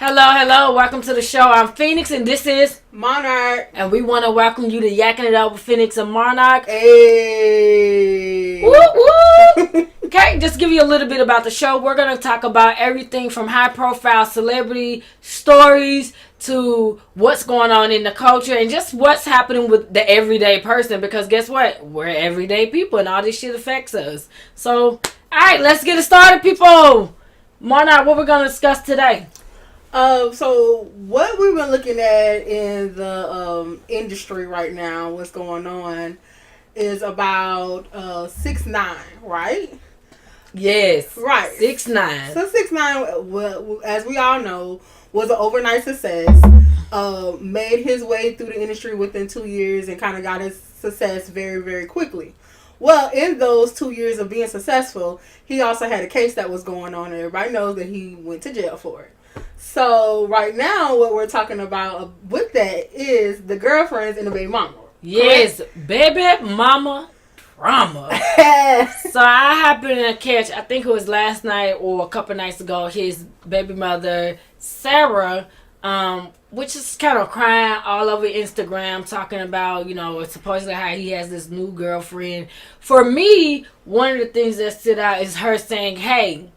Hello. Welcome to the show. I'm Phoenix, and this is Monarch. And we want to welcome you to Yakking It Up with Phoenix and Monarch. Hey. Woo woo. Okay, just give you a little bit about the show. We're going to talk about everything from high-profile celebrity stories to what's going on in the culture and just what's happening with the everyday person. Because guess what? We're everyday people, and all this shit affects us. So, all right, let's get it started, people. Monarch, what we're going to discuss today? So what we've been looking at in the industry right now, what's going on, is about 6ix9ine, right? Yes, right. 6ix9ine. So 6ix9ine, well, as we all know, was an overnight success. Made his way through the industry within 2 years and kind of got his success very, very quickly. Well, in those 2 years of being successful, he also had a case that was going on, and everybody knows that he went to jail for it. So right now, what we're talking about with that is the girlfriends and the baby mama. Yes, correct? Baby mama drama. So I happened to catch, I think it was last night or a couple nights ago, his baby mother, Sarah, which is kind of crying all over Instagram, talking about, supposedly how he has this new girlfriend. For me, one of the things that stood out is her saying, hey,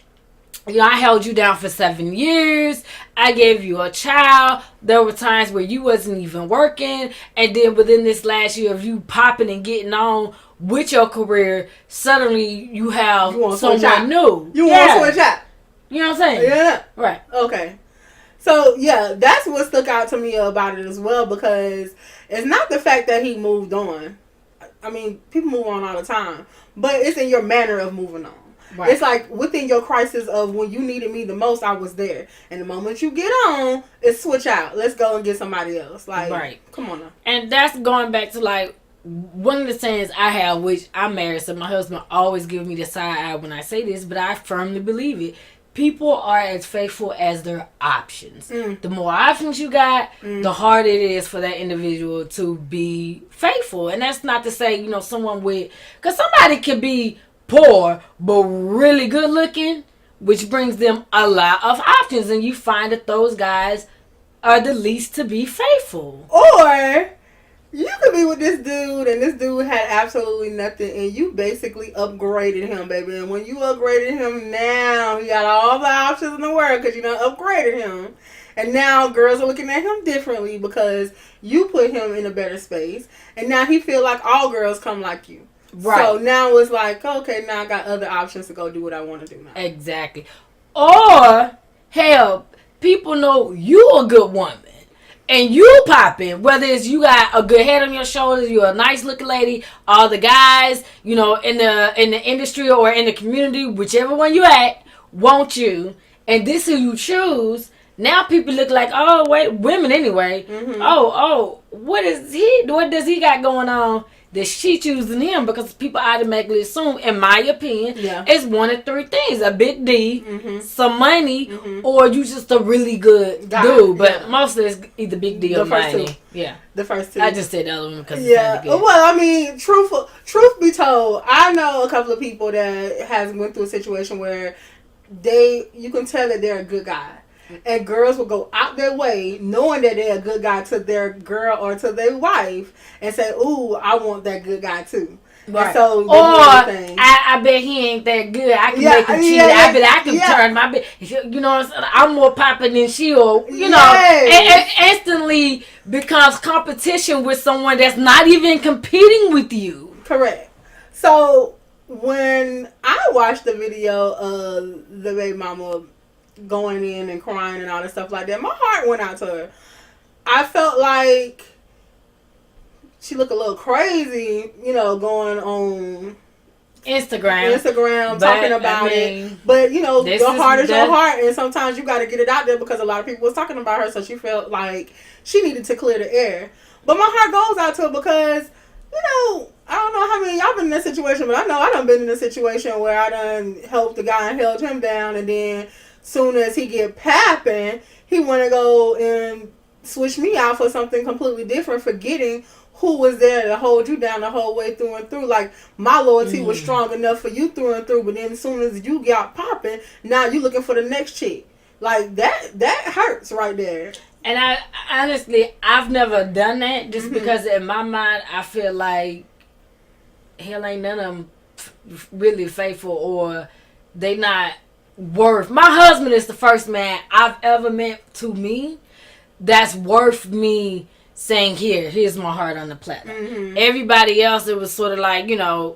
I held you down for 7 years. I gave you a child. There were times where you wasn't even working. And then within this last year of you popping and getting on with your career, suddenly you have someone new. You want to switch out. You know what I'm saying? Yeah. Right. Okay. So, yeah, that's what stuck out to me about it as well, because it's not the fact that he moved on. I mean, people move on all the time. But it's in your manner of moving on. Right. It's like within your crisis of when you needed me the most, I was there. And the moment you get on, it's switch out. Let's go and get somebody else. Like, right. Come on now. And that's going back to like one of the sayings I have, which I'm married, so my husband always gives me the side eye when I say this, but I firmly believe it. People are as faithful as their options. The more options you got, the harder it is for that individual to be faithful. And that's not to say, someone with, because somebody could be poor but really good looking, which brings them a lot of options, and you find that those guys are the least to be faithful. Or you could be with this dude and this dude had absolutely nothing and you basically upgraded him, baby. And when you upgraded him, now he got all the options in the world because you done upgraded him. And now girls are looking at him differently because you put him in a better space. And now he feel like all girls come like you. Right. So now it's like, okay, now I got other options to go do what I want to do now. Exactly. Or, hell, people know you a good woman. And you popping, whether it's you got a good head on your shoulders, you're a nice looking lady, all the guys, in the industry or in the community, whichever one you at, want you. And this who you choose. Now people look like, oh, wait, women anyway. Mm-hmm. Oh, what does he got going on that she choosing him? Because people automatically assume, in my opinion, it's one of three things: a big D, some money, or you just a really good dude. But mostly it's either big D or money. Yeah, the first two. I just said the other one because well, I mean, truth be told, I know a couple of people that has went through a situation where you can tell that they're a good guy. And girls will go out their way knowing that they're a good guy to their girl or to their wife and say, ooh, I want that good guy too. Right. And so I bet he ain't that good. I can make him cheat. I bet I can turn my bet. I'm more popping than she, or and instantly becomes competition with someone that's not even competing with you. Correct. So when I watched the video of the baby mama going in and crying and all that stuff like that, my heart went out to her. I felt like she looked a little crazy, going on Instagram talking about it. But your heart is your heart, and sometimes you got to get it out there because a lot of people was talking about her, so she felt like she needed to clear the air. But my heart goes out to her because I don't know how many of y'all been in that situation, but I know I done been in a situation where I done helped the guy and held him down, and then soon as he get popping, he want to go and switch me out for something completely different, forgetting who was there to hold you down the whole way through and through. Like, my loyalty was strong enough for you through and through, but then as soon as you got popping, now you looking for the next chick. Like that hurts right there. And I honestly, I've never done that just because in my mind I feel like hell ain't none of them really faithful or they not worth. My husband is the first man I've ever met to me that's worth me saying here's my heart on the platter. Everybody else, it was sort of like,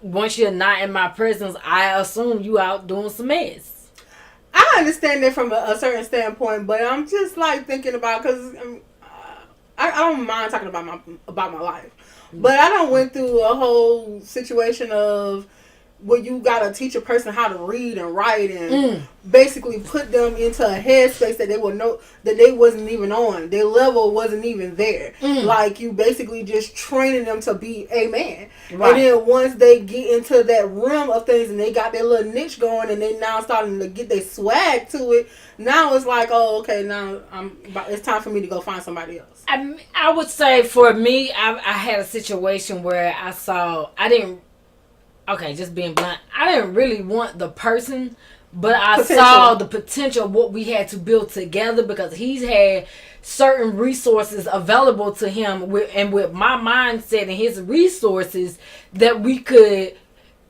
once you're not in my presence, I assume you out doing some mess. I understand that from a certain standpoint, but I'm just like thinking about, because I don't mind talking about my life, but I done went through a whole situation of where you gotta teach a person how to read and write and basically put them into a headspace that they would know that they wasn't even on. Their level wasn't even there. Like you basically just training them to be a man. Right. And then once they get into that realm of things and they got their little niche going and they now starting to get their swag to it, now it's like, oh, okay, now it's time for me to go find somebody else. I would say for me, I had a situation where just being blunt, I didn't really want the person, but I saw the potential of what we had to build together because he's had certain resources available to him with my mindset and his resources that we could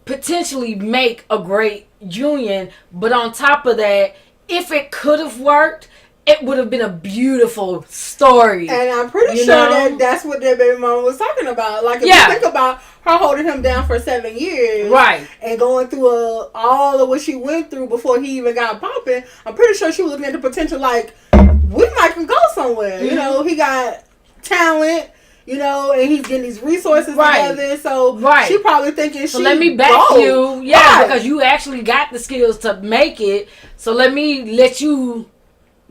potentially make a great union. But on top of that, if it could have worked, it would have been a beautiful story. And I'm pretty sure that's what their baby mama was talking about. Like, if you think about her holding him down for 7 years. Right. And going through all of what she went through before he even got popping, I'm pretty sure she was looking at the potential like, we might can go somewhere. He got talent, and he's getting these resources together. So she probably thinking so let me back you. Yeah, because you actually got the skills to make it. So let you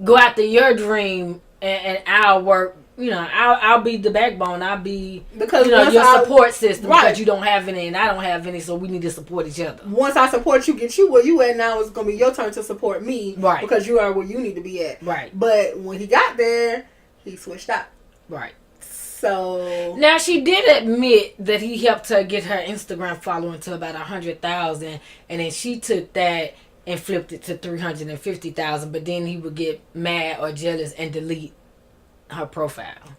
go after your dream and I'll work. I'll be the backbone. I'll be your support system because you don't have any and I don't have any, so we need to support each other. Once I support you, get you where you at, now it's gonna be your turn to support me, right? Because you are where you need to be at, right? But when he got there, he switched out, right? So now she did admit that he helped her get her Instagram following to about 100,000, and then she took that and flipped it to 350,000. But then he would get mad or jealous and delete her profile.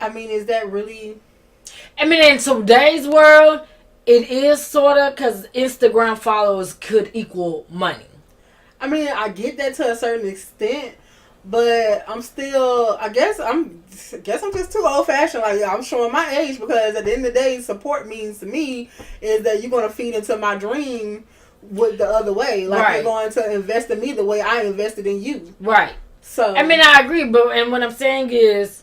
I mean, is that really? I mean, in today's world, it is sort of because Instagram followers could equal money. I mean, I get that to a certain extent, but I'm still. I guess I'm just too old fashioned. Like, I'm showing my age because at the end of the day, support means to me is that you're gonna feed into my dream with the other way. Like, you're going to invest in me the way I invested in you. Right. So I mean, I agree, and what I'm saying is,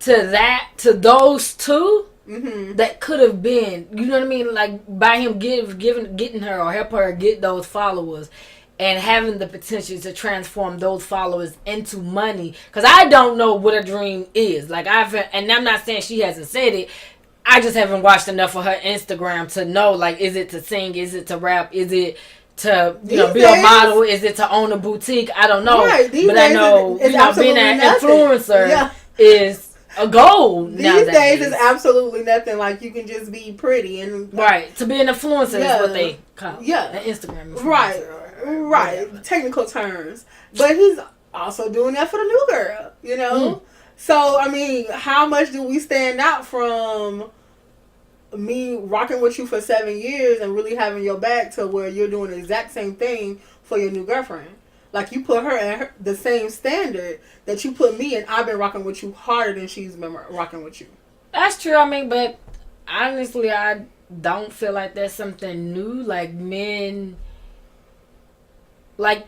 to those two, that could have been, you know what I mean, like by him getting her or help her get those followers, and having the potential to transform those followers into money. Because I don't know what a dream is. Like and I'm not saying she hasn't said it. I just haven't watched enough of her Instagram to know, like, is it to sing? Is it to rap? Is it to, be a model? Is it to own a boutique? I don't know. Right. But I know, being an influencer is a goal nowadays. These days is absolutely nothing. Like, you can just be pretty. And right. To be an influencer is what they call an Instagram influencer. Right. Technical terms. But he's also doing that for the new girl, So, I mean, how much do we stand out from me rocking with you for 7 years and really having your back to where you're doing the exact same thing for your new girlfriend? Like, you put her at the same standard that you put me, and I've been rocking with you harder than she's been rocking with you. That's true. I mean, but honestly, I don't feel like that's something new. Like, men, like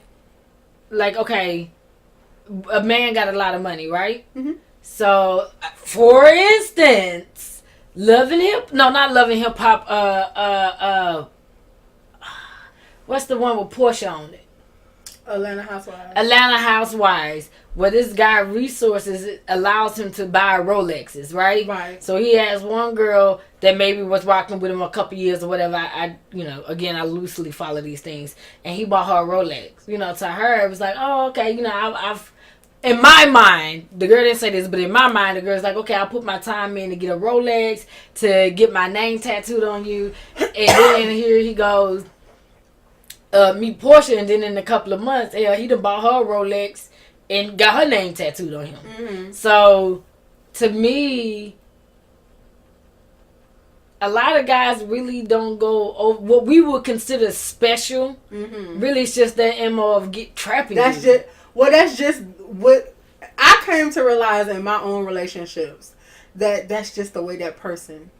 okay, a man got a lot of money, right? Mm-hmm. So, for instance, not Love and Hip Hop. What's the one with Portia on it? Atlanta Housewives. Where this guy resources allows him to buy Rolexes, right? Right. So he has one girl that maybe was rocking with him a couple years or whatever. I loosely follow these things, and he bought her a Rolex. To her it was like, oh, okay, I've in my mind, the girl didn't say this, but in my mind, the girl's like, okay, I'll put my time in to get a Rolex, to get my name tattooed on you, and then here he goes. meet Portia, and then in a couple of months, he done bought her a Rolex and got her name tattooed on him. Mm-hmm. So, to me, a lot of guys really don't go over what we would consider special. Mm-hmm. Really, it's just that MO of trapping. That's just what I came to realize in my own relationships. That's just the way that person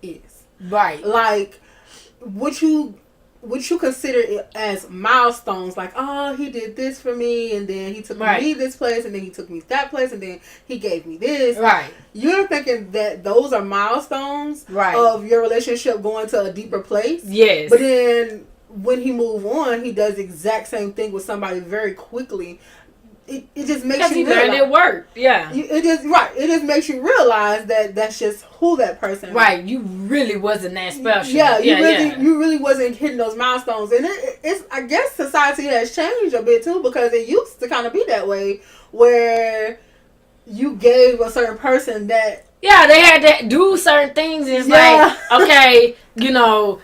is. Right. Like, what you consider it as milestones, like, oh, he did this for me, and then he took me this place, and then he took me that place, and then he gave me this. Right. You're thinking that those are milestones of your relationship going to a deeper place. Yes. But then when he move on, he does the exact same thing with somebody very quickly. It just makes you realize it worked. Yeah. It just makes you realize that that's just who that person is. Right. You really wasn't that special. Yeah. You really wasn't hitting those milestones, and it's I guess society has changed a bit too, because it used to kind of be that way where you gave a certain person that. Yeah, they had to do certain things. It's like, okay,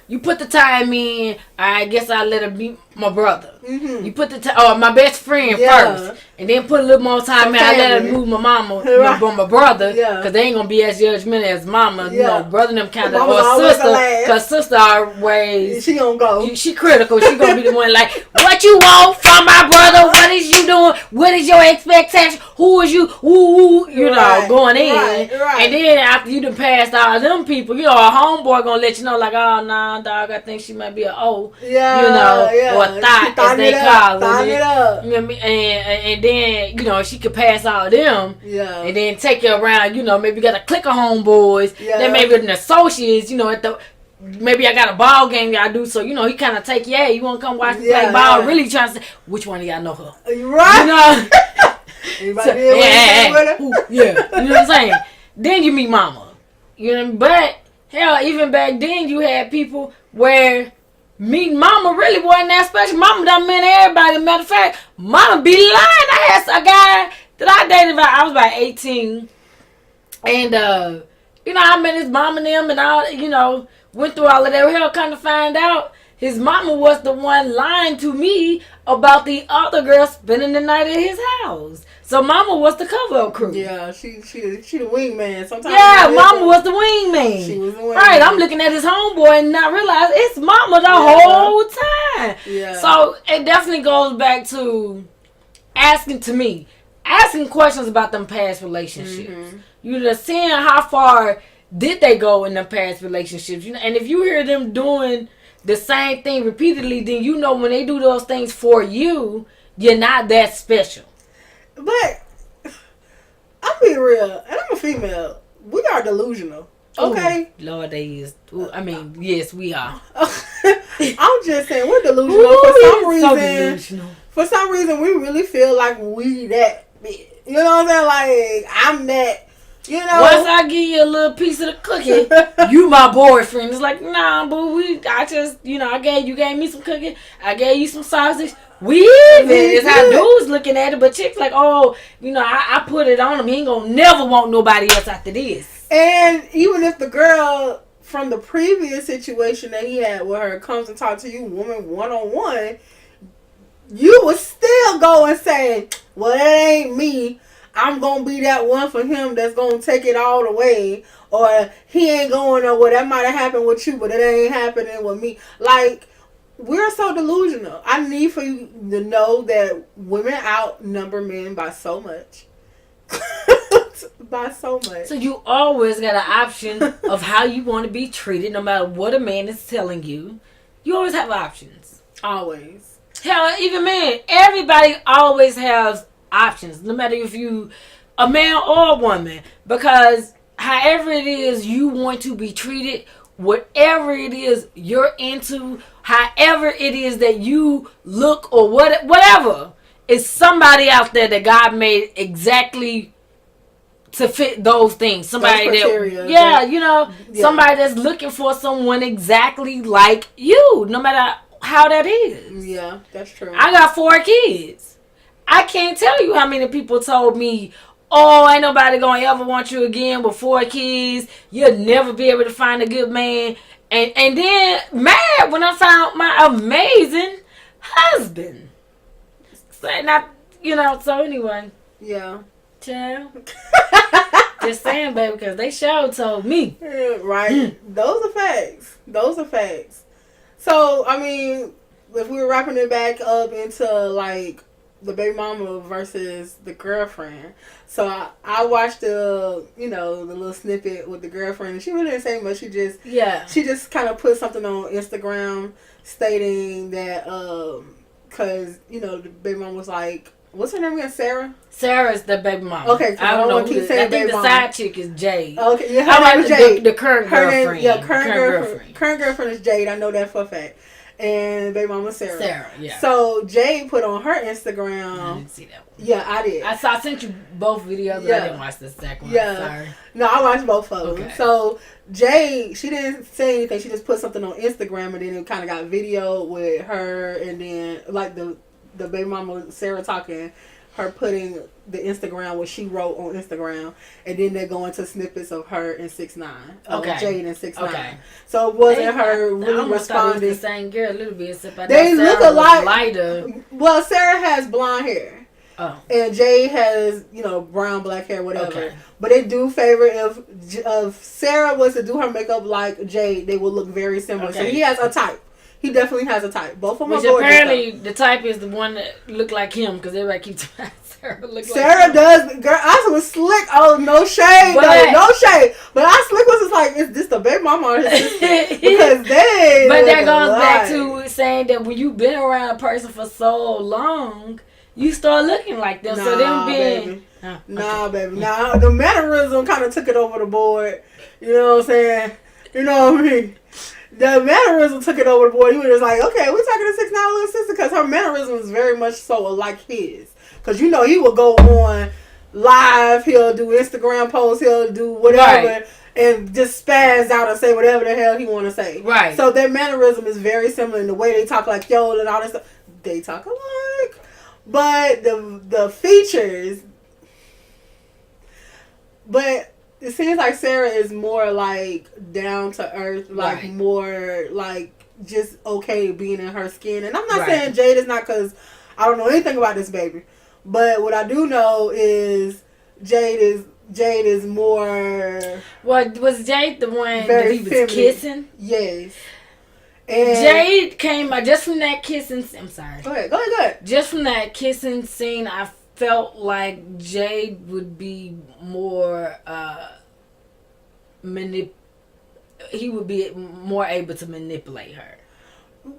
you put the time in. I guess I let her be my brother. Mm-hmm. You put my best friend first, and then put a little more time in. I let her move my mama, my brother, because they ain't gonna be as judgmental as mama. Brother them kind of, or sister, because sister always she gonna go. She critical. She gonna be the one like, what you want from my brother? What is you doing? What is your expectation? Who is you? Who going in? Right. And then after you done passed all them people, a homeboy gonna let you know like, oh nah, dog, I think she might be a O. Or a thought as they call it. You know what I mean? And then, she could pass all them. Yeah. And then take you around, maybe got a clique of homeboys. Yeah. Then maybe an associates, maybe I got a ball game y'all do, so he kind of take you want to come watch me play ball. Really trying to say, which one of y'all know her? Right. Anybody you know what I'm saying? Then you meet mama. But hell, even back then you had people where meeting mama really wasn't that special. Mama done met everybody. Matter of fact, mama be lying. I had a guy that I dated I was about 18, and I met his mom and them, and all, went through all of that. Hell, kind of find out his mama was the one lying to me about the other girl spending the night at his house. So mama was the cover-up crew. Yeah, she the wingman. Sometimes mama was the wingman. She was the wingman. Right, I'm looking at his homeboy and not realize it's mama the whole time. Yeah. So it definitely goes back to asking questions about them past relationships. Mm-hmm. You're just seeing how far did they go in them past relationships. And if you hear them doing the same thing repeatedly, then when they do those things for you, you're not that special. But I'm being real, and I'm a female. We are delusional. Okay? Ooh, Lord, they is. Ooh, I mean, yes, we are. I'm just saying we're delusional. Ooh, for some reason. So delusional. For some reason, we really feel like we that big. You know what I'm saying? Like, I'm that. Once I give you a little piece of the cookie, you my boyfriend. It's like, nah, but I just, you gave me some cookie. I gave you some sausage. We even. It's how dudes looking at it, but chicks like, oh, I put it on him. He ain't gonna never want nobody else after this. And even if the girl from the previous situation that he had with her comes and talk to you, woman, one-on-one, you would still go and say, well, that ain't me. I'm going to be that one for him that's going to take it all the way. Or he ain't going nowhere. That might have happened with you, but it ain't happening with me. Like, we're so delusional. I need for you to know that women outnumber men by so much. By so much. So you always got an option of how you want to be treated, no matter what a man is telling you. You always have options. Always. Hell, even men. Everybody always has options, no matter if you a man or a woman, because however it is you want to be treated, whatever it is you're into, however it is that you look or whatever, is somebody out there that God made exactly to fit those things. Somebody somebody that's looking for someone exactly like you, no matter how that is. Yeah, that's true. I got 4 kids. I can't tell you how many people told me, oh, ain't nobody gonna ever want you again with 4 kids. You'll never be able to find a good man. And then mad when I found my amazing husband. So not, so anyway. Yeah. Child. Just saying, baby, because they sure told me. Yeah, right. Those are facts. So, I mean, if we were wrapping it back up into, like, the baby mama versus the girlfriend. So, I watched the little snippet with the girlfriend. And she really didn't say much. She just kind of put something on Instagram stating that, because, the baby mama was like, what's her name again? Sarah? Sarah's the baby mama. Okay, so I don't know. Keep saying I think the side chick is Jade. Okay, yeah, her name is Jade. The current girlfriend. Current girlfriend is Jade. I know that for a fact. And baby mama Sarah. Sarah, yeah. So Jade put on her Instagram. I didn't see that one. Yeah, I did. I sent you both videos. But I didn't watch the second one. Yeah. Sorry. No, I watched both of them. So Jade, she didn't say anything. She just put something on Instagram, and then it kind of got video with her, and then like the baby mama Sarah talking. Her putting the Instagram, what she wrote on Instagram, and then they go into snippets of her and 6ix9ine. Okay. Jade and 6ix9ine. Okay. So it wasn't her really responding. It was the same girl a little bit, except they look alike. Lighter. Well, Sarah has blonde hair. Oh. And Jade has, brown, black hair, whatever. Okay. But they do favor if Sarah was to do her makeup like Jade, they would look very similar. Okay. So he has a type. He definitely has a type. Both of them are gorgeous. Apparently the type is the one that look like him because everybody keeps saying Sarah look like him. Sarah does. Girl, I was slick. Oh, no shade. No shade. But I slick was just like, is this the baby mama or his sister? Because they But that goes back to saying that when you've been around a person for so long, you start looking like them. So them being... Baby. Nah, the mannerism kind of took it over the board. You know what I'm saying? You know what I mean? The mannerism took it over the board. He was just like, okay, we're talking to 6ix9ine little sister because her mannerism is very much so like his. Because, he will go on live. He'll do Instagram posts. He'll do whatever. Right. And just spaz out and say whatever the hell he want to say. Right. So their mannerism is very similar in the way they talk like yo and all this stuff. They talk alike. But the features... But... It seems like Sarah is more like down to earth, like more like just okay being in her skin. And I'm not saying Jade is not, because I don't know anything about this baby. But what I do know is Jade is more. Well, was Jade the one that he was feminine. Kissing? Yes. And Jade came just from that kissing. I'm sorry. Go ahead. Just from that kissing scene, I felt like Jade would be more he would be more able to manipulate her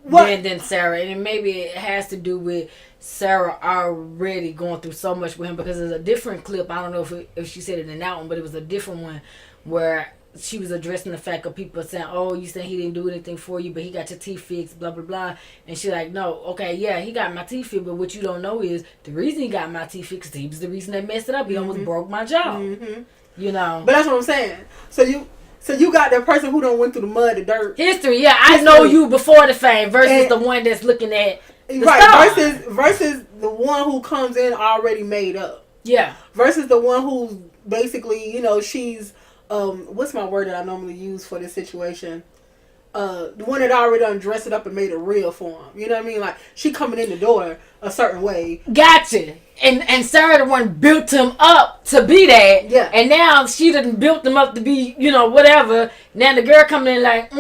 than Sarah. And maybe it has to do with Sarah already going through so much with him, because there's a different clip. I don't know if she said it in that one, but it was a different one where she was addressing the fact of people saying, oh, you said he didn't do anything for you, but he got your teeth fixed, blah, blah, blah. And she's like, no, okay, yeah, he got my teeth fixed, but what you don't know is the reason he got my teeth fixed, he was the reason they messed it up. He almost broke my jaw. Mm-hmm. But that's what I'm saying. So you got that person who done went through the mud, the dirt. History, yeah. I know you before the fame versus the one that's looking at the star. Versus the one who comes in already made up. Yeah. Versus the one who's basically, she's... what's my word that I normally use for this situation? The one that already done dressed it up and made it real for him. You know what I mean? Like, she coming in the door a certain way. Gotcha. And Sarah the one built him up to be that. Yeah. And now she done built him up to be, whatever. Now the girl coming in like,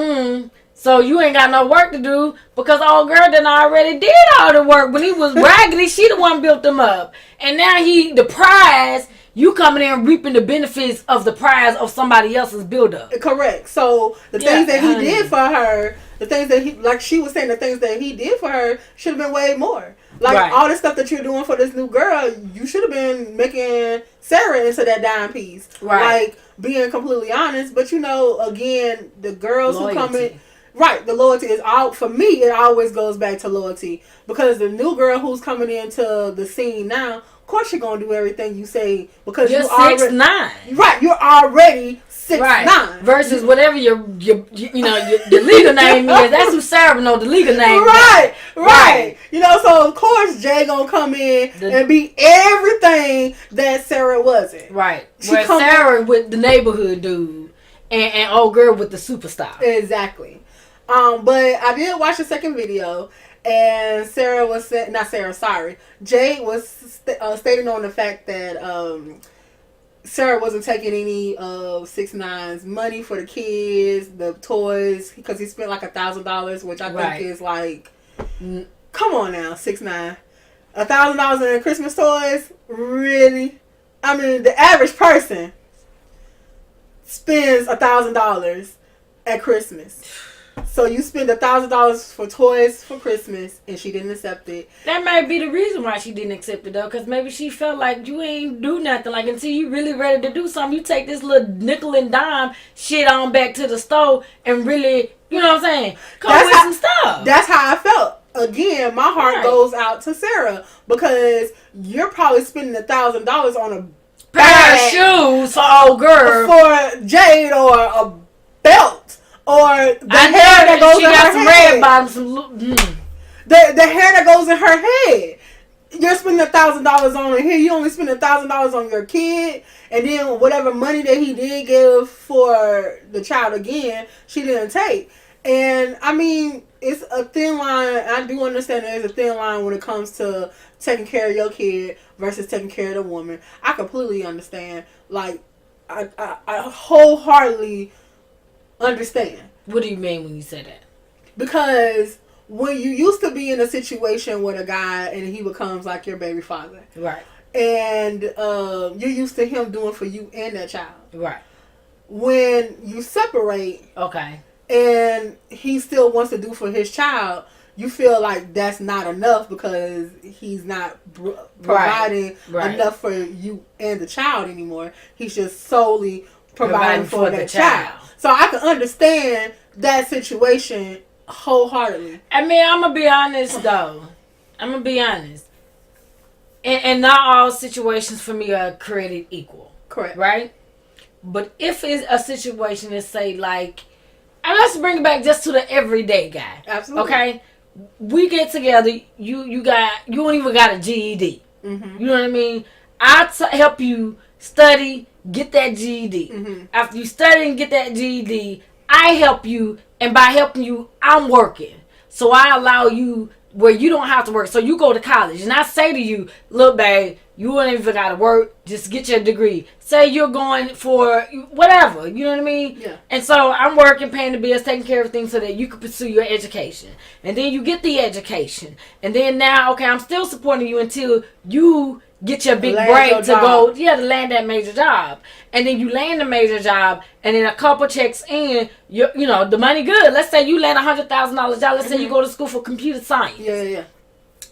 so you ain't got no work to do, because old girl done already did all the work. When he was raggedy, she the one built him up. And now the prize... You coming in reaping the benefits of the prize of somebody else's build-up. Correct. So, the things that he did for her, the things that like she was saying, the things that he did for her should have been way more. Like, all the stuff that you're doing for this new girl, you should have been making Sarah into that dime piece. Right. Like, being completely honest. But, again, the girls who come in... Right, the loyalty is out. For me, it always goes back to loyalty. Because the new girl who's coming into the scene now... Of course you're gonna do everything you say, because you're 6ix9ine. Right, you're already 6ix9ine. Right. Versus whatever your legal name is. That's who Sarah know the legal name. Right. So of course Jay gonna come in and be everything that Sarah wasn't. Right. Where Sarah with the neighborhood dude and old girl with the superstar. Exactly. But I did watch the second video. And Jade was stating on the fact that Sarah wasn't taking any of 6ix9ine's money for the kids, the toys, because he spent like $1,000, which I think is like, come on now, 6ix9ine, $1,000 in Christmas toys, really? I mean, the average person spends $1,000 at Christmas. So you spend $1,000 for toys for Christmas, and she didn't accept it. That might be the reason why she didn't accept it, though, because maybe she felt like you ain't do nothing. Like, until you really ready to do something, you take this little nickel and dime shit on back to the store and really, you know what I'm saying, some stuff. That's how I felt. Again, my heart goes out to Sarah, because you're probably spending $1,000 on a pair of shoes for old girl, for Jade, or a belt, or the hair that goes in her head. Red bottoms, the hair that goes in her head. You're spending $1,000 on it. Here, you only spend $1,000 on your kid, and then whatever money that he did give for the child, again, she didn't take. And I mean, it's a thin line. I do understand there's a thin line when it comes to taking care of your kid versus taking care of the woman. I completely understand. Like, I wholeheartedly understand. What do you mean when you say that? Because when you used to be in a situation with a guy and he becomes like your baby father, right? And you're used to him doing for you and that child, right? When you separate, okay, and he still wants to do for his child, you feel like that's not enough because he's not providing enough for you and the child anymore. He's just solely providing for that child. So I can understand that situation wholeheartedly. I mean, I'm going to be honest, though. I'm going to be honest. And not all situations for me are created equal. Correct. Right? But if it's a situation that say, like, and let's bring it back just to the everyday guy. Absolutely. Okay? We get together, you don't even got a GED. Mm-hmm. You know what I mean? I'll help you study, get that GED. Mm-hmm. After you study and get that GED, I help you, and by helping you, I'm working. So I allow you where you don't have to work. So you go to college, and I say to you, look, babe, you don't even got to work. Just get your degree. Say you're going for whatever. You know what I mean? Yeah. And so I'm working, paying the bills, taking care of things so that you can pursue your education. And then you get the education. And then now, okay, I'm still supporting you until you get your big break to go, to land that major job. And then you land the major job, and then a couple checks in, you know, the money good. Let's say you land $100,000 job. Let's say you go to school for computer science. Yeah.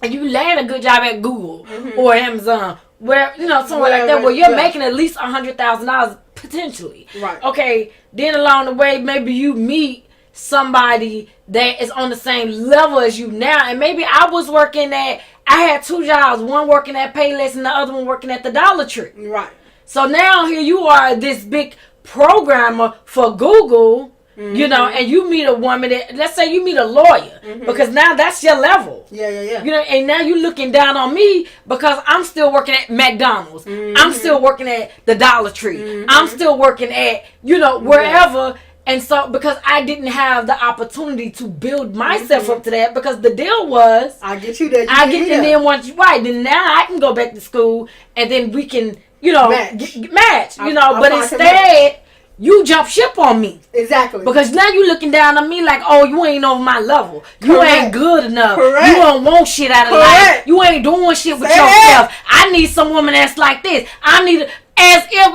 And you land a good job at Google or Amazon, where, you know, somewhere like that, where you're making at least $100,000 potentially. Right. Okay. Then along the way, maybe you meet somebody that is on the same level as you now, and maybe I was working at, I had two jobs, one working at Payless and the other one working at the Dollar Tree. Right. So now here you are, this big programmer for Google. You know, and you meet a woman that, let's say you meet a lawyer, because now that's your level. Yeah. You know, and now you're looking down on me because I'm still working at McDonald's. I'm still working at the Dollar Tree. I'm still working at, you know, wherever. Yeah. And so, because I didn't have the opportunity to build myself up to that, because the deal was, I get you there. And then once you, then now I can go back to school, and then we can, you know, match you know, but instead, you jump ship on me. Exactly. Because now you looking down on me like, oh, you ain't over my level. You ain't good enough. Correct. You don't want shit out of life. You ain't doing shit with yourself. I need some woman that's like this. I need as if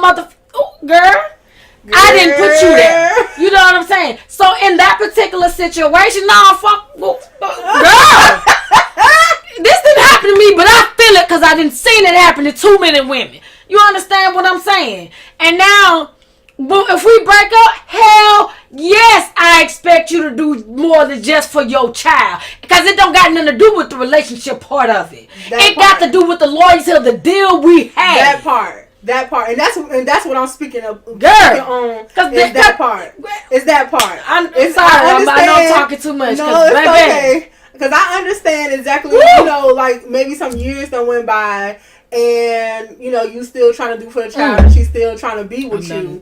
girl, I didn't put you there. You know what I'm saying? So in that particular situation, girl, this didn't happen to me, but I feel it because I didn't seen it happen to too many women. You understand what I'm saying? And now, if we break up, hell yes, I expect you to do more than just for your child, because it don't got nothing to do with the relationship part of it. It got to do with the loyalty of the deal we had. That part, and that's what I'm speaking of. Girl, is that part. I'm sorry, I know I'm talking too much. No, it's okay. Because I understand exactly. You know, like maybe some years that went by, and you know you still trying to do for the child, and she's still trying to be with you.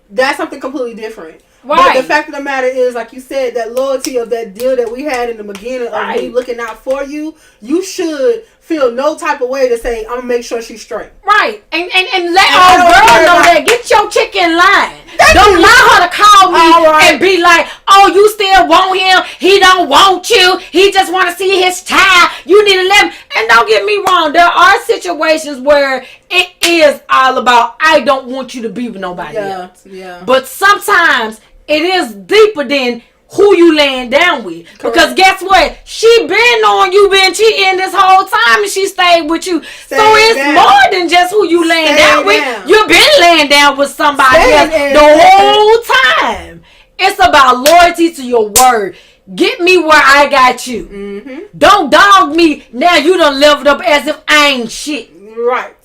That's something completely different. Right. But the fact of the matter is, like you said, that loyalty of that deal that we had in the beginning of me looking out for you, you should feel no type of way to say, I'm going to make sure she's straight. Right. And let our girl know that. Get your chick in line. Don't allow her to call me and be like, oh, you still want him. He don't want you. He just want to see his child. You need to let him. And don't get me wrong. There are situations where it is all about, I don't want you to be with nobody else. Yeah. But sometimes it is deeper than who you laying down with. Correct. Because guess what? She been on you, been cheating this whole time, and she stayed with you. So it's more than just who you laying down with. You've been laying down with somebody else the whole time. It's about loyalty to your word. Get me where I got you. Mm-hmm. Don't dog me. Now you done leveled up as if I ain't shit. Right.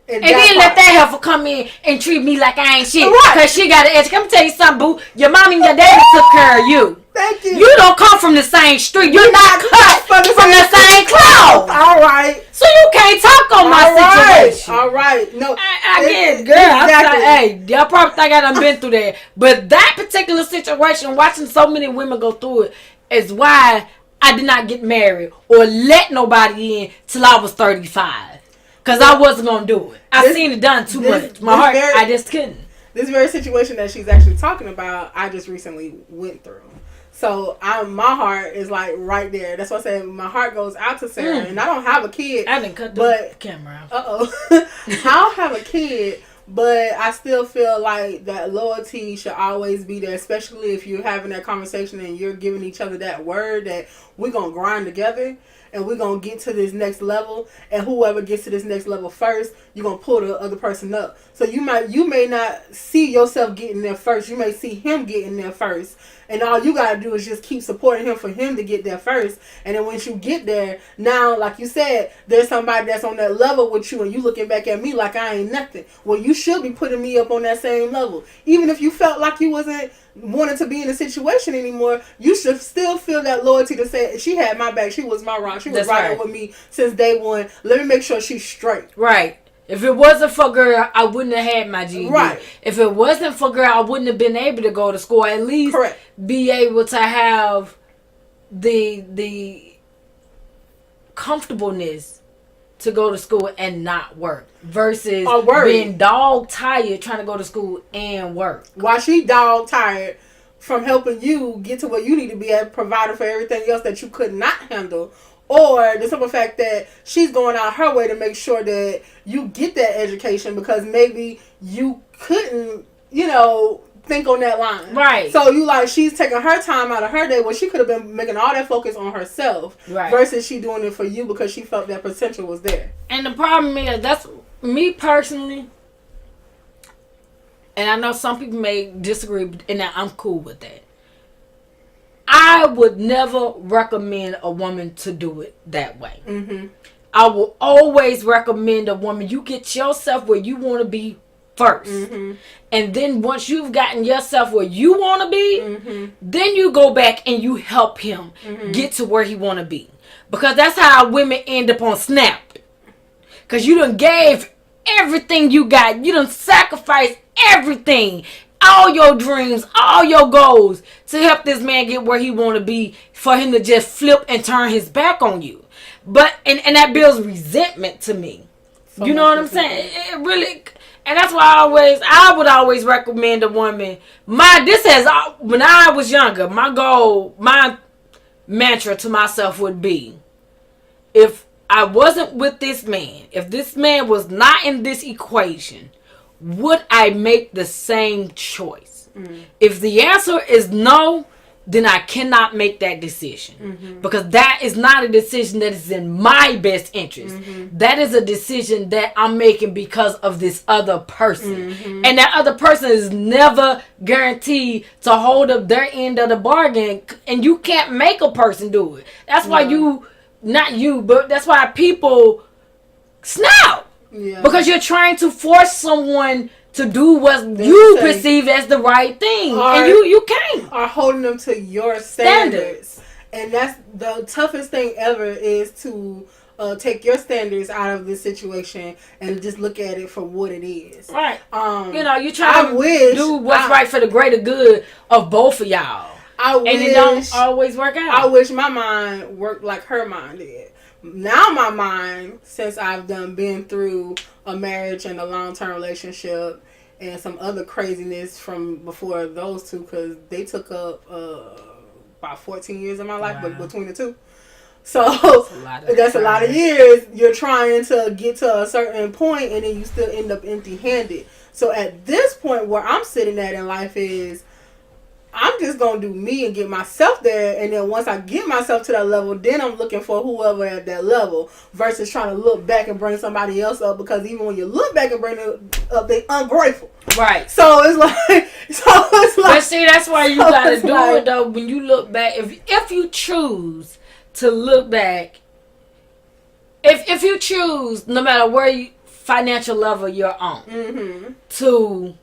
And then let that heifer come in and treat me like I ain't shit. Right. Because she got an edge. Let me tell you something, boo. Your mommy and your daddy took care of you. Thank you. You don't come from the same street. You're not cut from the same cloth. All right. So you can't talk on my situation. All right. No. I get it, girl. Exactly. Hey, y'all probably think I done been through that. But that particular situation, watching so many women go through it, is why I did not get married or let nobody in till I was 35. Because I wasn't going to do it. I seen it done too much. My heart, I just couldn't. This very situation that she's actually talking about, I just recently went through. So my heart is like right there. That's why I said my heart goes out to Sarah. And I don't have a kid. I didn't cut the camera out. I don't have a kid. But I still feel like that loyalty should always be there, especially if you're having that conversation and you're giving each other that word that we're going to grind together and we're going to get to this next level, and whoever gets to this next level first, you're going to pull the other person up. So you may not see yourself getting there first. You may see him getting there first. And all you got to do is just keep supporting him for him to get there first. And then once you get there, now, like you said, there's somebody that's on that level with you and you looking back at me like I ain't nothing. Well, you should be putting me up on that same level. Even if you felt like you wasn't wanting to be in a situation anymore, you should still feel that loyalty to say, she had my back. She was my rock. She was right with me since day one. Let me make sure she's straight. Right. If it wasn't for girl, I wouldn't have had my GED. Right. If it wasn't for girl, I wouldn't have been able to go to school. At least be able to have the comfortableness to go to school and not work. Versus being dog tired trying to go to school and work. While she dog tired from helping you get to where you need to be at, providing for everything else that you could not handle. Or the simple fact that she's going out her way to make sure that you get that education because maybe you couldn't, think on that line. Right. So she's taking her time out of her day where she could have been making all that focus on herself. Right. Versus she doing it for you because she felt that potential was there. And the problem is, that's me personally, and I know some people may disagree, and I'm cool with that. I would never recommend a woman to do it that way. Mm-hmm. I will always recommend a woman, you get yourself where you want to be first. Mm-hmm. And then once you've gotten yourself where you want to be, then you go back and you help him get to where he want to be. Because that's how women end up on Snap. Because you done gave everything you got. You done sacrificed everything. All your dreams, all your goals to help this man get where he want to be for him to just flip and turn his back on you. But, and that builds resentment to me. So you know what I'm saying? It really, and that's why I would always recommend a woman. When I was younger, my mantra to myself would be, if I wasn't with this man, if this man was not in this equation, would I make the same choice? If the answer is no, then I cannot make that decision. Because that is not a decision that is in my best interest. That is a decision that I'm making because of this other person. And that other person is never guaranteed to hold up their end of the bargain. And you can't make a person do it. That's why that's why people snap. Yeah. Because you're trying to force someone to do what you perceive as the right thing. And you can't. Or holding them to your standards. And that's the toughest thing ever, is to take your standards out of this situation and just look at it for what it is. Right. You try to do what's right for the greater good of both of y'all. And it don't always work out. I wish my mind worked like her mind did. Now my mind, since I've been through a marriage and a long-term relationship and some other craziness from before those two, because they took up about 14 years of my life, but between the two. So that's a lot of years. You're trying to get to a certain point and then you still end up empty-handed. So at this point where I'm sitting at in life is, I'm just going to do me and get myself there. And then once I get myself to that level, then I'm looking for whoever at that level versus trying to look back and bring somebody else up, because even when you look back and bring them up, they ungrateful. Right. So it's like. But see, that's why you got to do it, though. When you look back, if you choose to look back, if you choose, no matter where financial level you're on, to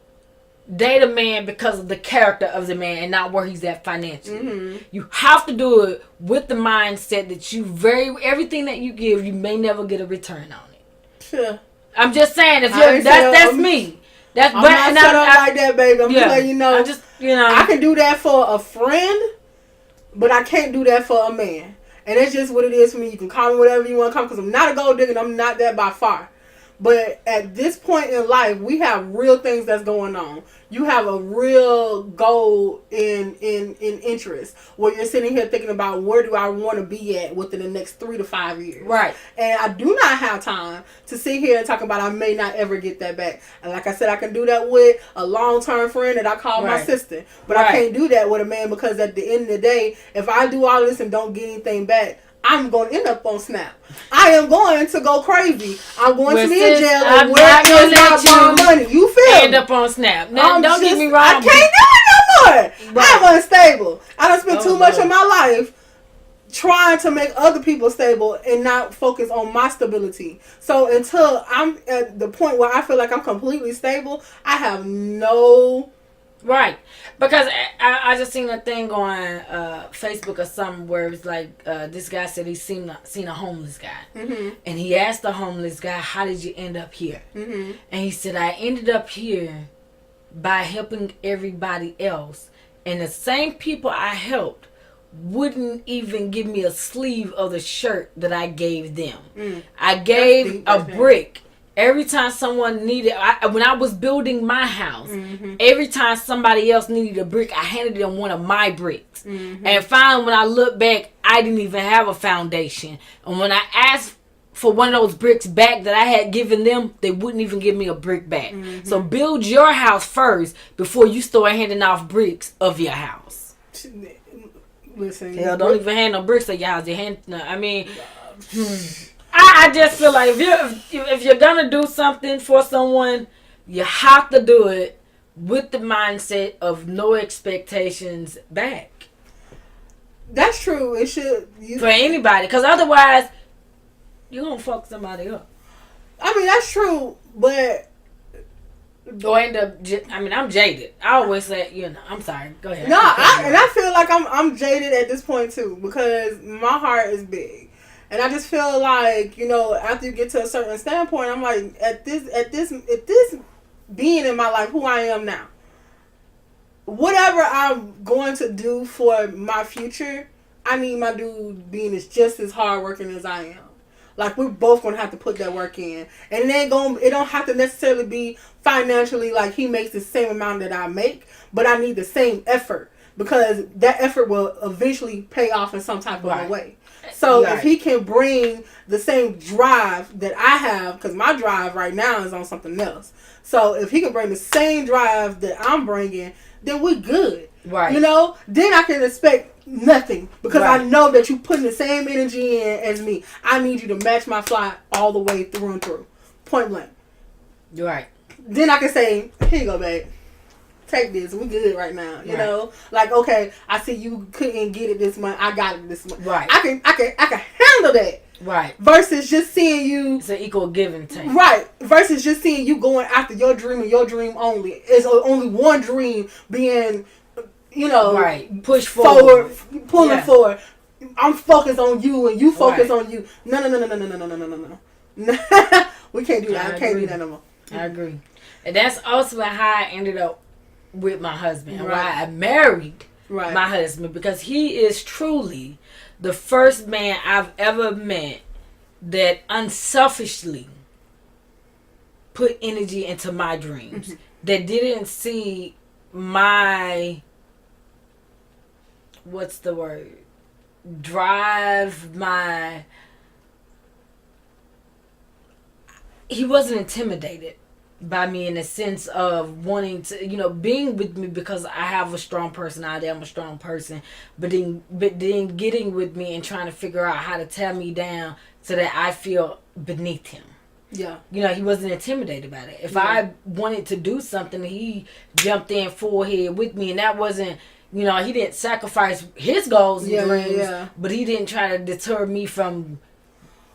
date a man because of the character of the man and not where he's at financially. You have to do it with the mindset that everything that you give, you may never get a return on it. Sure. I'm just saying, that's me. I'm not set up like that, baby. I'm just letting you know. I can do that for a friend, but I can't do that for a man. And that's just what it is for me. You can call me whatever you want to call me, because I'm not a gold digger and I'm not that by far. But at this point in life, we have real things that's going on. You have a real goal in interest where you're sitting here thinking about where do I want to be at within the next 3 to 5 years. Right. And I do not have time to sit here and talk about I may not ever get that back. And like I said, I can do that with a long-term friend that I call my sister. But I can't do that with a man, because at the end of the day, if I do all this and don't get anything back, I'm going to end up on Snap. I am going to go crazy. I'm going to be in jail. I'm not going to let you money. You feel end up on Snap. Now, don't get me wrong. I can't do it no more. Right. I'm unstable. I done spent too much of my life trying to make other people stable and not focus on my stability. So until I'm at the point where I feel like I'm completely stable, I have no... Right, because I just seen a thing on Facebook or something where it's like this guy said he seen a homeless guy, and he asked the homeless guy, "How did you end up here?" And he said, "I ended up here by helping everybody else, and the same people I helped wouldn't even give me a sleeve of the shirt that I gave them. I gave a brick." Every time someone needed, when I was building my house, every time somebody else needed a brick, I handed them one of my bricks. And finally, when I look back, I didn't even have a foundation. And when I asked for one of those bricks back that I had given them, they wouldn't even give me a brick back. So build your house first before you start handing off bricks of your house. Listen, hell, don't even hand no bricks of your house. I just feel like if you're gonna do something for someone, you have to do it with the mindset of no expectations back. That's true. It should for anybody, because otherwise you're gonna fuck somebody up. I mean, that's true, but or end up. I'm jaded. I always say, I'm sorry. Go ahead. No, I feel like I'm jaded at this point too, because my heart is big. And I just feel like, after you get to a certain standpoint, I'm like, at this being in my life, who I am now, whatever I'm going to do for my future, I need my dude being just as hardworking as I am. Like, we're both going to have to put that work in. And it don't have to necessarily be financially like he makes the same amount that I make, but I need the same effort, because that effort will eventually pay off in some type of a way. So if he can bring the same drive that I have, because my drive right now is on something else. So if he can bring the same drive that I'm bringing, then we're good. Right. Then I can expect nothing, because I know that you putting the same energy in as me. I need you to match my fly all the way through and through. Point blank. You're right. Then I can say, here you go, babe. Take this. We good right now. You know? Like, okay, I see you couldn't get it this month. I got it this month. Right. I can handle that. Right. Versus just seeing you. It's an equal give and take. Right. Versus just seeing you going after your dream and your dream only. It's only one dream being, right. Push forward. Pulling forward. I'm focused on you and you focus on you. No. We can't do that. I can't do that no more. I agree. And that's also how I ended up with my husband and why I married my husband, because he is truly the first man I've ever met that unselfishly put energy into my dreams, that didn't see my, what's the word, drive, my, he wasn't intimidated by me in the sense of wanting to, being with me because I have a strong personality, I'm a strong person, but then getting with me and trying to figure out how to tear me down so that I feel beneath him. Yeah. He wasn't intimidated by it. If I wanted to do something, he jumped in full head with me, and that wasn't, he didn't sacrifice his goals and dreams, but he didn't try to deter me from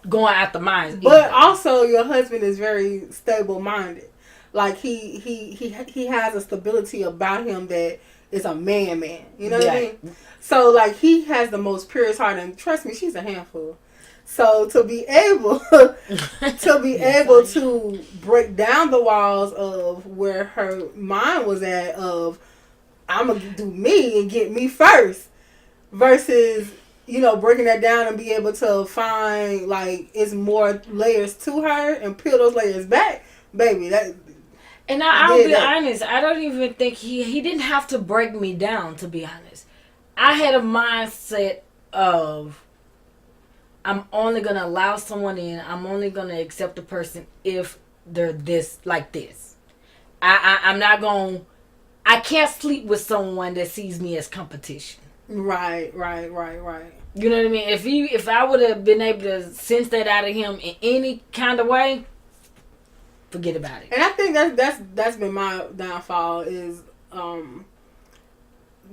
going after mine. But also, your husband is very stable-minded. Like, he has a stability about him that is a man. You know what I mean? So, like, he has the most purest heart, and trust me, she's a handful. So to be able to break down the walls of where her mind was at of I'm gonna do me and get me first versus breaking that down and be able to find like it's more layers to her and peel those layers back, baby. And I'll be honest, I don't even think he didn't have to break me down, to be honest. I had a mindset of I'm only going to allow someone in. I'm only going to accept a person if they're this. I'm not going to... I can't sleep with someone that sees me as competition. Right. You know what I mean? If I would have been able to sense that out of him in any kind of way, forget about it. And I think that's been my downfall is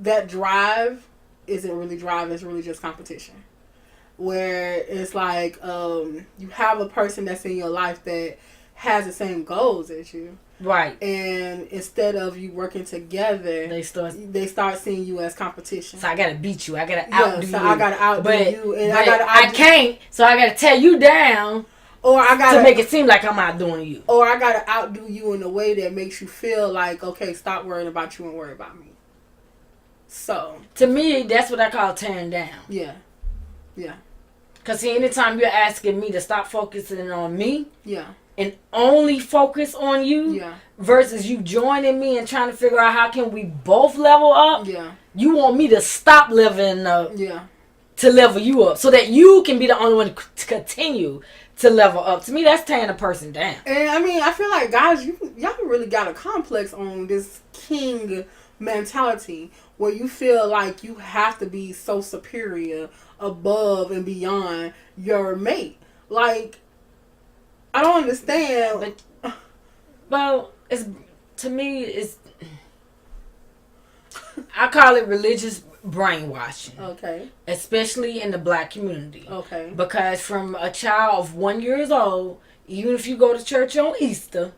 that drive isn't really drive. It's really just competition. Where it's like you have a person that's in your life that has the same goals as you, right? And instead of you working together, they start seeing you as competition. So I gotta beat you. I gotta outdo you. I gotta outdo you, and I can't. So I gotta tear you down, or I gotta to make it seem like I'm outdoing you, or I gotta outdo you in a way that makes you feel like okay, stop worrying about you and worry about me. So to me, that's what I call tearing down. Yeah. Because anytime you're asking me to stop focusing on me, and only focus on you, versus you joining me and trying to figure out how can we both level up, you want me to stop leveling up, to level you up, so that you can be the only one to continue to level up. To me, that's tearing a person down. And I mean, I feel like guys, y'all really got a complex on this king mentality where you feel like you have to be so superior, above and beyond your mate. Like, I don't understand. Well, to me, I call it religious brainwashing. Okay. Especially in the black community. Okay. Because from a child of 1 year old, even if you go to church on Easter,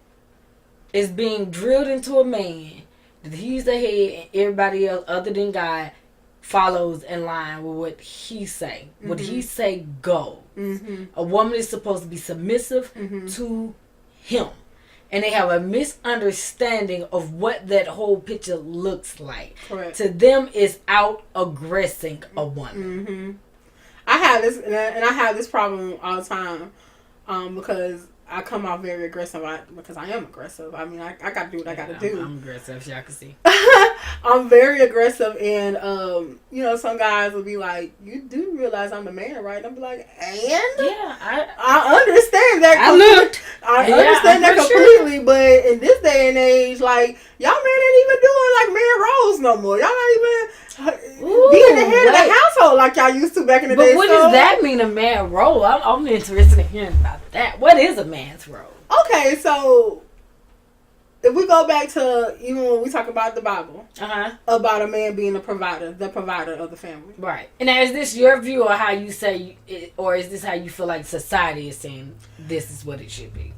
it's being drilled into a man that he's the head and everybody else other than God follows in line with what he say. Mm-hmm. What he say go. Mm-hmm. A woman is supposed to be submissive to him. And they have a misunderstanding of what that whole picture looks like. Correct. To them, it's out aggressing a woman. Mm-hmm. I have this, and I have this problem all the time, because I come out very aggressive. Because I am aggressive. I mean, I got to do what I got to do. I'm aggressive, as y'all can see. I'm very aggressive, and some guys will be like, "You do realize I'm the man, right?" And I'm like, "And yeah, I understand that. I understand that completely, sure. But in this day and age, like y'all men ain't even doing like man roles no more. Y'all not even being the head of the household like y'all used to back in the day. But what does that mean, a man role? I'm interested in hearing about that. What is a man's role? Okay, so if we go back to even when we talk about the Bible, about a man being the provider of the family. Right. And now, is this your view or how you say it, or is this how you feel like society is saying this is what it should be?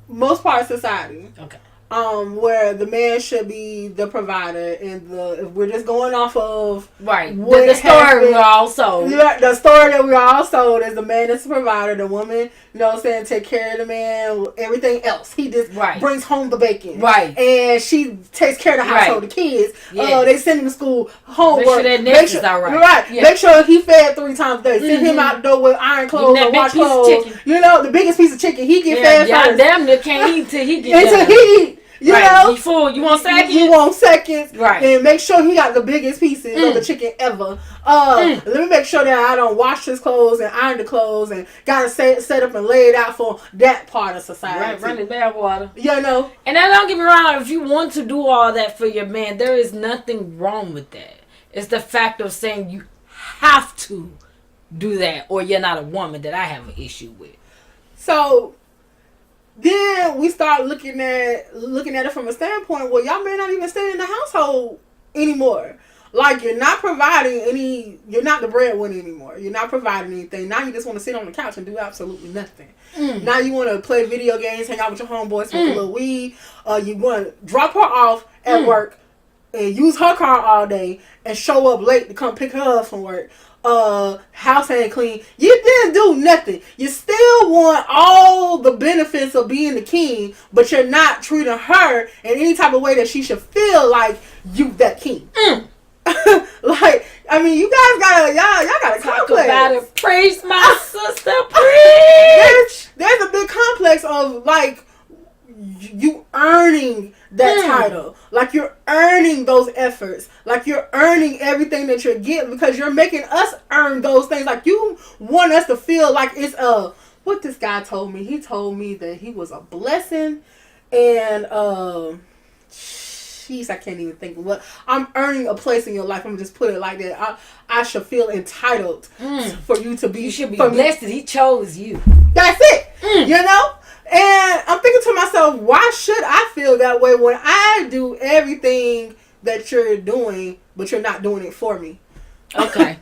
Most part of society. Okay. where the man should be the provider, and if we're just going off of the story we all sold. The story that we all sold is the man is the provider, the woman, you know what I'm saying, take care of the man, everything else. He just brings home the bacon. And she takes care of the household, the kids. They send him to school, homework. Make sure that next is all right. Make sure he fed 3 times a day. Send him out the door with iron clothes or wash clothes. You know, the biggest piece of chicken, he get fed first. Damn near can't eat till he get done. Until he eat. You know, before you want seconds. You want seconds, and make sure he got the biggest pieces of the chicken ever. Let me make sure that I don't wash his clothes and iron the clothes and gotta set up and lay it out for that part of society. Running bad water. You know, and now don't get me wrong. If you want to do all that for your man, there is nothing wrong with that. It's the fact of saying you have to do that, or you're not a woman that I have an issue with. So. Then we start looking at it from a standpoint where y'all may not even stay in the household anymore. Like, you're not providing you're not the breadwinner anymore. You're not providing anything. Now you just want to sit on the couch and do absolutely nothing. Now you want to play video games, hang out with your homeboys, smoke a little weed. You want to drop her off at work and use her car all day and show up late to come pick her up from work. House ain't clean. You didn't do nothing. You still want all the benefits of being the king, but you're not treating her in any type of way that she should feel like you that king. Like, I mean, you guys y'all gotta talk complex. About it. Preach, my sister, preach. There's a big complex of like you earning that title, like you're earning those efforts, like you're earning everything that you're getting because you're making us earn those things. Like, you want us to feel like it's what this guy told me. He told me that he was a blessing, and jeez, I can't even think of what. I'm earning a place in your life. I'm just put it like that. I should feel entitled for you to be. You should be blessed that he chose you. That's it. You know. And I'm thinking to myself, why should I feel that way when I do everything that you're doing, but you're not doing it for me? Okay.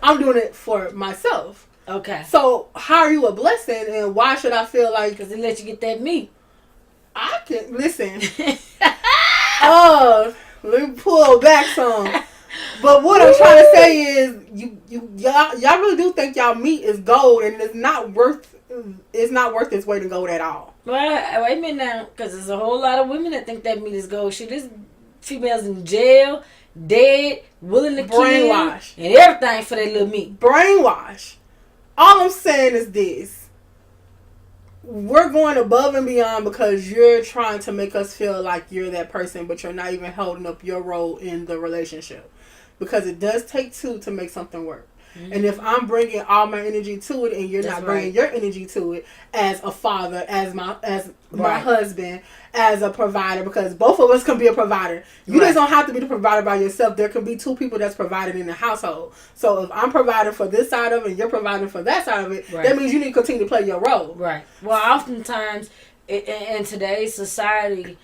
I'm doing it for myself. Okay. So how are you a blessing, and why should I feel like... Because it lets you get that meat. I can... Listen. Let me pull back some. But what I'm trying to say is, y'all really do think y'all meat is gold, and it's not worth its weight in gold at all. Well, wait a minute now, because there's a whole lot of women that think that meat is gold. Shit, there's females in jail, dead, willing to brainwash, and everything for that little meat. Brainwash. All I'm saying is this: we're going above and beyond because you're trying to make us feel like you're that person, but you're not even holding up your role in the relationship. Because it does take two to make something work. And if I'm bringing all my energy to it and you're not bringing your energy to it as a father, as my husband, as a provider, because both of us can be a provider. You just don't have to be the provider by yourself. There can be two people that's provided in the household. So if I'm providing for this side of it and you're providing for that side of it, that means you need to continue to play your role. Right. Well, oftentimes in today's society,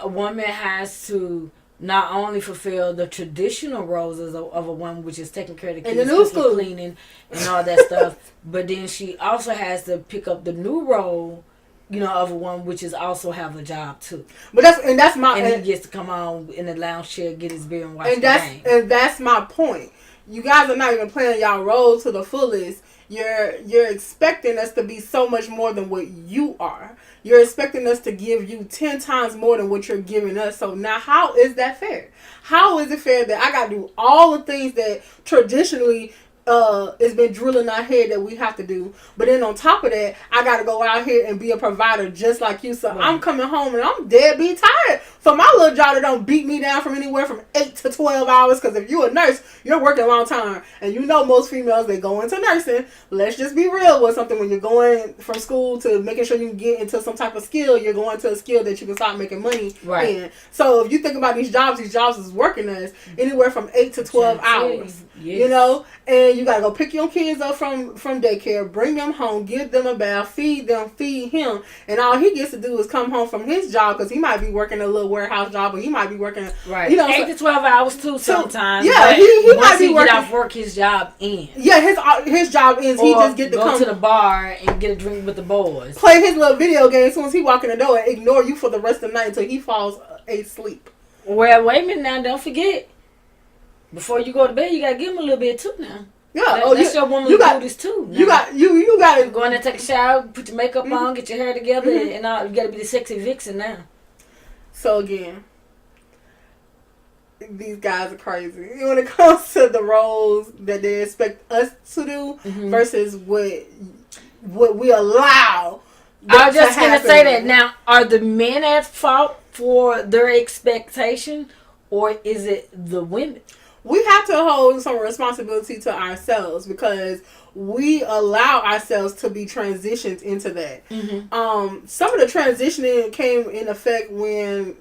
a woman has to not only fulfill the traditional roles of a woman, which is taking care of the kids, and the new school, cleaning, and all that stuff, but then she also has to pick up the new role, of a woman, which is also have a job too. But that's my he gets to come on in the lounge chair, get his beer, and watch the game. And that's my point. You guys are not even playing y'all role to the fullest. You're expecting us to be so much more than what you are. You're expecting us to give you 10 times more than what you're giving us. So now how is that fair? How is it fair that I got to do all the things that traditionally it's been drilling our head that we have to do, but then on top of that, I got to go out here and be a provider just like you. So I'm coming home and I'm deadbeat tired for my little job that don't beat me down from anywhere from 8 to 12 hours. Because if you're a nurse, you're working a long time, and most females, they go into nursing. Let's just be real with something. When you're going from school to making sure you can get into some type of skill, you're going to a skill that you can start making money in. So if you think about these jobs is working us anywhere from 8 to 12 hours. Yes. You know, and you gotta go pick your kids up from daycare, bring them home, give them a bath, feed them, feed him, and all he gets to do is come home from his job because he might be working a little warehouse job, or he might be working 8 to 12 hours too sometimes. Yeah, he might be working. Get off work, his job ends. Yeah, his job ends. He just get to go to the bar and get a drink with the boys. Play his little video game as soon as he walk in the door and ignore you for the rest of the night until he falls asleep. Well, wait a minute now. Don't forget. Before you go to bed, you gotta give him a little bit too now. Yeah, that's your womanly duties too. Now. You got to go in there, take a shower, put your makeup on, get your hair together, and all. You gotta be the sexy vixen now. So again, these guys are crazy when it comes to the roles that they expect us to do versus what we allow. I was just gonna say that. Now, are the men at fault for their expectation, or is it the women? We have to hold some responsibility to ourselves because we allow ourselves to be transitioned into that. Some of the transitioning came in effect when,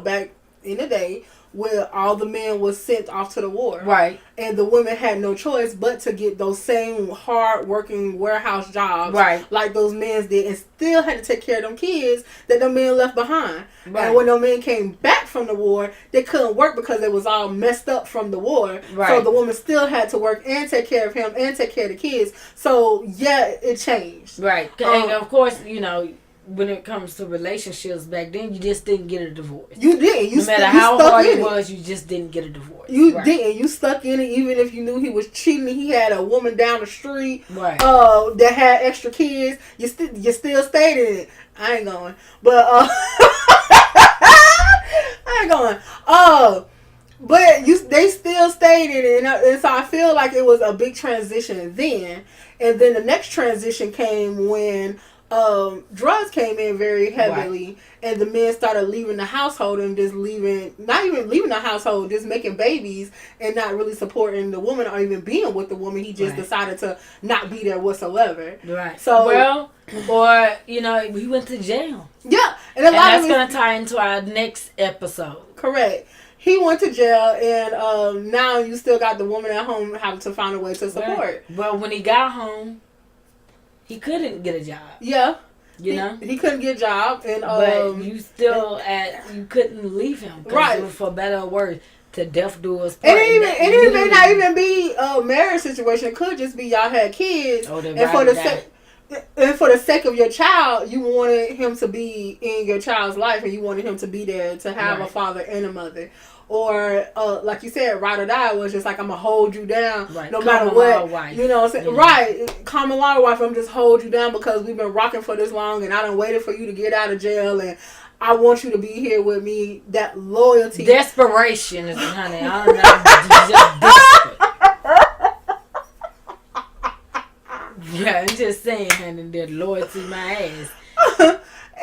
back in the day, where all the men was sent off to the war. Right. And the women had no choice but to get those same hard-working warehouse jobs. Right. Like those men did, and still had to take care of them kids that the men left behind. Right. And when the men came back from the war, they couldn't work because it was all messed up from the war. Right. So the woman still had to work and take care of him and take care of the kids. So, yeah, it changed. Right. And, of course, when it comes to relationships back then, you just didn't get a divorce. You didn't. No matter how hard it was, you just didn't get a divorce. You didn't. You stuck in it even if you knew he was cheating. He had a woman down the street that had extra kids. You still stayed in it. I ain't going. But I ain't going. But they still stayed in it. And so I feel like it was a big transition then. And then the next transition came when drugs came in very heavily, and the men started leaving the household and just not even leaving the household, just making babies and not really supporting the woman or even being with the woman. He just decided to not be there whatsoever. Right. So, he went to jail. Yeah. And that's going to tie into our next episode. Correct. He went to jail, and now you still got the woman at home having to find a way to support. Right. But when he got home, he couldn't get a job. Yeah. He couldn't get a job. And but you still you couldn't leave him. Right. For better or worse, to death do us part. And it may not even be a marriage situation. It could just be y'all had kids. And for the sake of your child, you wanted him to be in your child's life, and you wanted him to be there to have a father and a mother. Or, like you said, ride or die was just like, I'm going to hold you down no matter what. Wife. You know what I'm saying? Right. Common law wife, I'm just hold you down because we've been rocking for this long and I done waited for you to get out of jail and I want you to be here with me. That loyalty. Desperation is, honey. I don't know. Just desperate. Yeah, I'm just saying, honey, that loyalty my ass.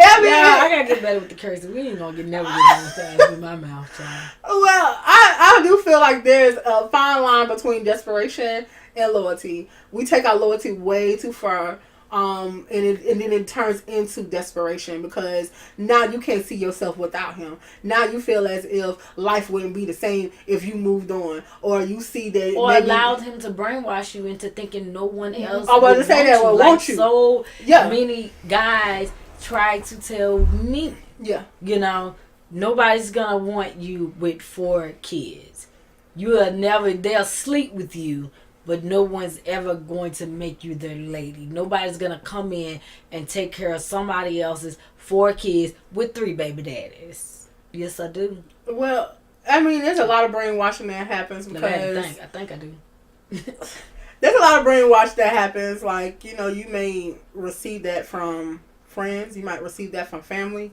I gotta get better with the cursing. We ain't gonna never get no with my mouth, child. Well, I do feel like there's a fine line between desperation and loyalty. We take our loyalty way too far, and then it turns into desperation because now you can't see yourself without him. Now you feel as if life wouldn't be the same if you moved on, or you see that, or allowed him to brainwash you into thinking no one else. I was to say that. Well, won't you? So many guys try to tell me, nobody's gonna want you with 4 kids. They'll sleep with you, but no one's ever going to make you their lady. Nobody's gonna come in and take care of somebody else's 4 kids with 3 baby daddies. Yes, I do. Well, I mean, there's a lot of brainwashing that happens because I think I do. There's a lot of brainwash that happens. Like, you may receive that from friends, you might receive that from family,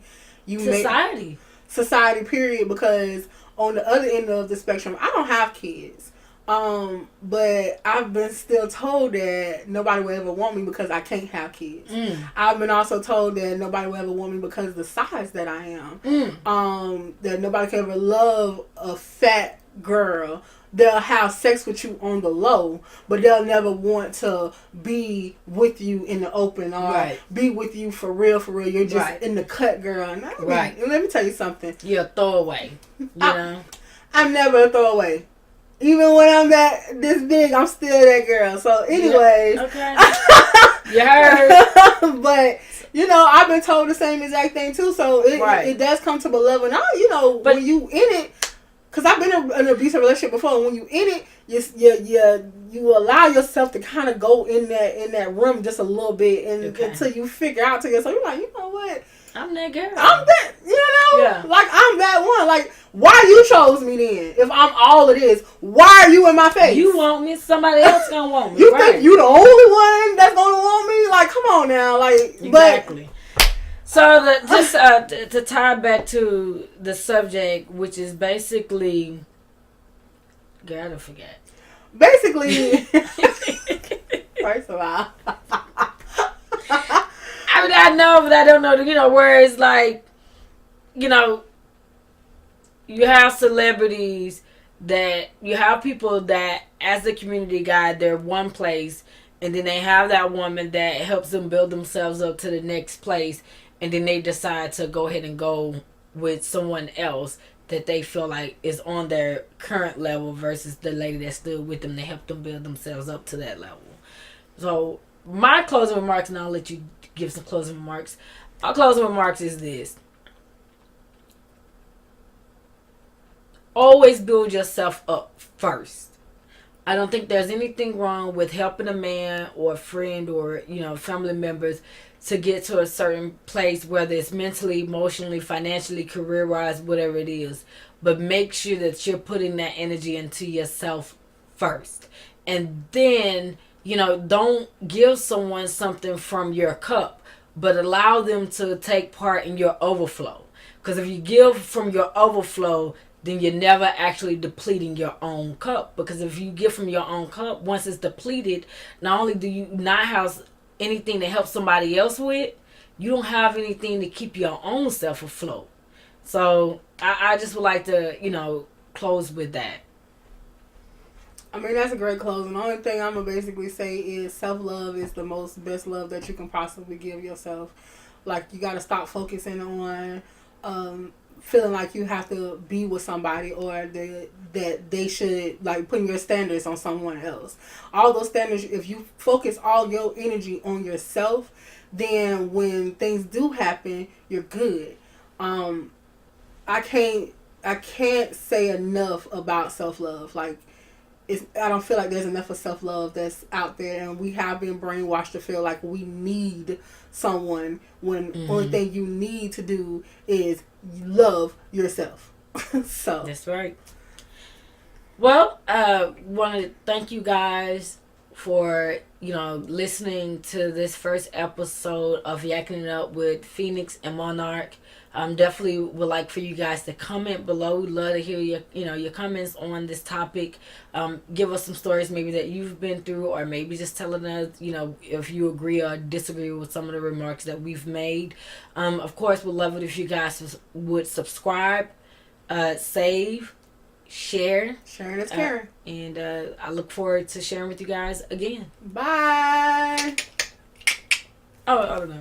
society period, because on the other end of the spectrum, I don't have kids, but I've been still told that nobody will ever want me because I can't have kids. I've been also told that nobody will ever want me because of the size that I am. That nobody can ever love a fat girl. They'll have sex with you on the low, but they'll never want to be with you in the open or be with you for real. You're just in the cut, girl. And let me tell you something. You're a throwaway. I'm never a throwaway. Even when I'm this big, I'm still that girl. So, anyways. Yeah. Okay. You heard. But, I've been told the same exact thing, too. So, it does come to a level. Now, but when you in it, because I've been in an abusive relationship before, and when you in it, you allow yourself to kind of go in that room just a little bit until you figure out to yourself, you're like, you know what? I'm that girl. I'm that, like, I'm that one. Like, why you chose me then? If I'm all of this, why are you in my face? You want me, somebody else gonna want me. You think you the only one that's gonna want me? Like, come on now. Like, exactly. So, to tie back to the subject, which is basically, gotta forget. Basically, first of all, I mean, I know, but I don't know, where it's like, you have celebrities you have people that, as a community guide, they're one place, and then they have that woman that helps them build themselves up to the next place, and then they decide to go ahead and go with someone else that they feel like is on their current level versus the lady that stood with them. They help them build themselves up to that level. So, my closing remarks, and I'll let you give some closing remarks. Our closing remarks is this. Always build yourself up first. I don't think there's anything wrong with helping a man or a friend or, family members to get to a certain place, whether it's mentally, emotionally, financially, career-wise, whatever it is. But make sure that you're putting that energy into yourself first. And then, don't give someone something from your cup, but allow them to take part in your overflow. Because if you give from your overflow, then you're never actually depleting your own cup. Because if you give from your own cup, once it's depleted, not only do you not have anything to help somebody else with, you don't have anything to keep your own self afloat. So I just would like to, close with that. I mean, that's a great closing. The only thing I'm going to basically say is self-love is the best love that you can possibly give yourself. Like, you got to stop focusing on feeling like you have to be with somebody or that they should, like, putting your standards on someone else. All those standards, if you focus all your energy on yourself, then when things do happen, you're good. I can't say enough about self-love. Like, I don't feel like there's enough of self-love that's out there, and we have been brainwashed to feel like we need someone when only thing you need to do is love yourself. So that's right. Well, want to thank you guys for listening to this first episode of Yakking It Up with Phoenix and Monarch. Definitely would like for you guys to comment below. We'd love to hear your comments on this topic. Give us some stories maybe that you've been through, or maybe just telling us if you agree or disagree with some of the remarks that we've made. Of course, we'd love it if you guys would subscribe, save, share. Sharing is caring. And I look forward to sharing with you guys again. Bye. Oh, I don't know.